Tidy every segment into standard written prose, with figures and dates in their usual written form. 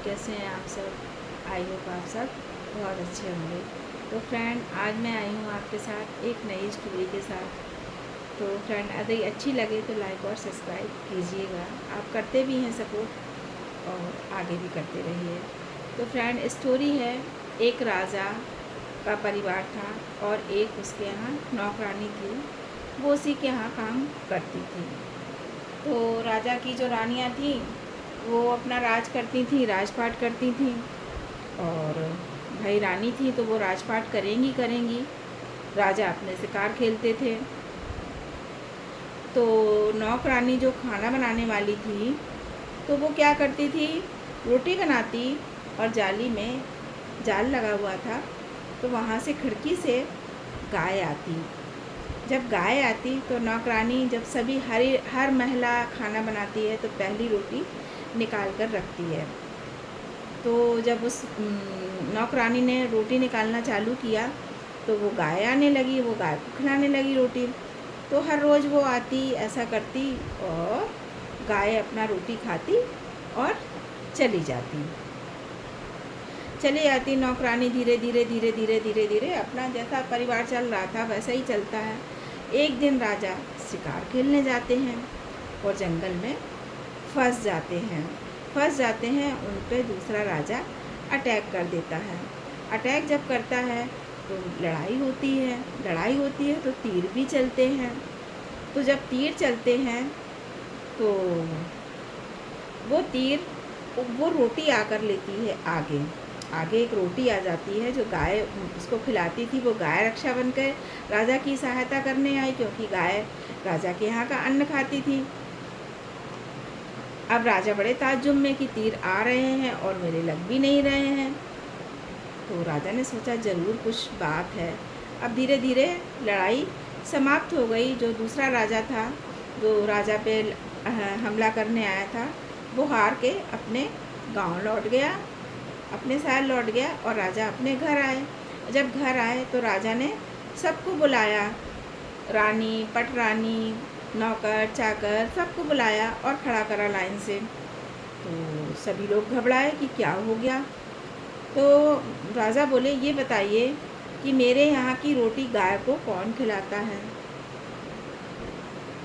कैसे हैं आप सब। आई होप आप सब बहुत अच्छे होंगे। तो फ्रेंड, आज मैं आई हूँ आपके साथ एक नई स्टोरी के साथ। तो फ्रेंड, यदि अच्छी लगे तो लाइक और सब्सक्राइब कीजिएगा। आप करते भी हैं सपोर्ट और आगे भी करते रहिए। तो फ्रेंड, स्टोरी है, एक राजा का परिवार था और एक उसके यहाँ नौकरानी थी। वो उसी के यहाँ काम करती थी। तो राजा की जो रानियाँ थीं वो अपना राज करती थी, राजपाट करती थी। और भाई रानी थी तो वो राजपाट करेंगी। राजा अपने शिकार खेलते थे। तो नौकरानी जो खाना बनाने वाली थी तो वो क्या करती थी, रोटी बनाती और जाली में जाल लगा हुआ था तो वहाँ से खिड़की से गाय आती। जब गाय आती तो नौकरानी, जब सभी हर महिला खाना बनाती है तो पहली रोटी निकाल कर रखती है। तो जब उस नौकरानी ने रोटी निकालना चालू किया तो वो गाय आने लगी, वो गाय को खिलाने लगी रोटी। तो हर रोज़ वो आती, ऐसा करती और गाय अपना रोटी खाती और चली जाती। नौकरानी धीरे धीरे अपना जैसा परिवार चल रहा था वैसा ही चलता है। एक दिन राजा शिकार खेलने जाते हैं और जंगल में फंस जाते हैं। उन पे दूसरा राजा अटैक कर देता है। अटैक जब करता है तो लड़ाई होती है तो तीर भी चलते हैं। तो जब तीर चलते हैं तो वो रोटी आकर लेती है आगे एक रोटी आ जाती है जो गाय उसको खिलाती थी। वो गाय रक्षा बनकर राजा की सहायता करने आई, क्योंकि गाय राजा के यहाँ का अन्न खाती थी। अब राजा बड़े ताज्जुब में कि तीर आ रहे हैं और मेरे लग भी नहीं रहे हैं। तो राजा ने सोचा ज़रूर कुछ बात है। अब धीरे धीरे लड़ाई समाप्त हो गई। जो दूसरा राजा था, जो राजा पे हमला करने आया था, वो हार के अपने गांव लौट गया, अपने शहर लौट गया और राजा अपने घर आए। जब घर आए तो राजा ने सबको बुलाया, रानी, पटरानी, नौकर, चाकर, सबको बुलाया और खड़ा करा लाइन से। तो सभी लोग घबराए कि क्या हो गया। तो राजा बोले, ये बताइए कि मेरे यहाँ की रोटी गाय को कौन खिलाता है।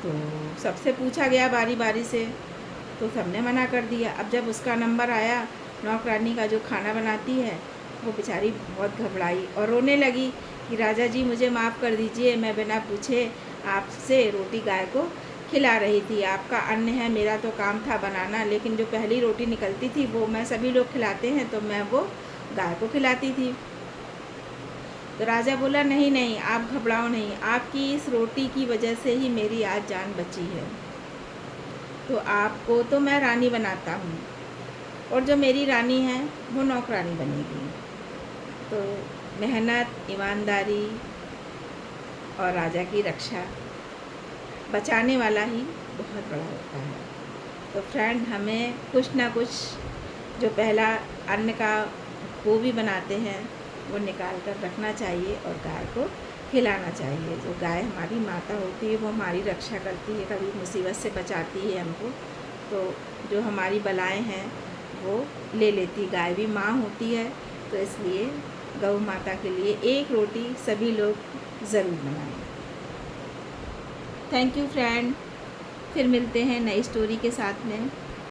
तो सबसे पूछा गया बारी बारी से, तो सबने मना कर दिया। अब जब उसका नंबर आया, नौकरानी का जो खाना बनाती है, वो बेचारी बहुत घबराई और रोने लगी कि राजा जी मुझे माफ़ कर दीजिए, मैं बिना पूछे आपसे रोटी गाय को खिला रही थी। आपका अन्न है, मेरा तो काम था बनाना, लेकिन जो पहली रोटी निकलती थी वो मैं, सभी लोग खिलाते हैं तो मैं वो गाय को खिलाती थी। तो राजा बोला, नहीं, आप घबराओ नहीं, आपकी इस रोटी की वजह से ही मेरी आज जान बची है। तो आपको तो मैं रानी बनाता हूँ और जो मेरी रानी है वो नौकरानी बनेगी। तो मेहनत, ईमानदारी और राजा की रक्षा बचाने वाला ही बहुत बड़ा होता है। तो फ्रेंड, हमें कुछ ना कुछ जो पहला अन्न का वो भी बनाते हैं वो निकाल कर रखना चाहिए और गाय को खिलाना चाहिए। जो गाय हमारी माता होती है वो हमारी रक्षा करती है, कभी मुसीबत से बचाती है हमको। तो जो हमारी बलाएं हैं वो ले लेती। गाय भी माँ होती है, तो इसलिए गौ माता के लिए एक रोटी सभी लोग ज़रूर बनाएं। थैंक यू फ्रेंड, फिर मिलते हैं नई स्टोरी के साथ में।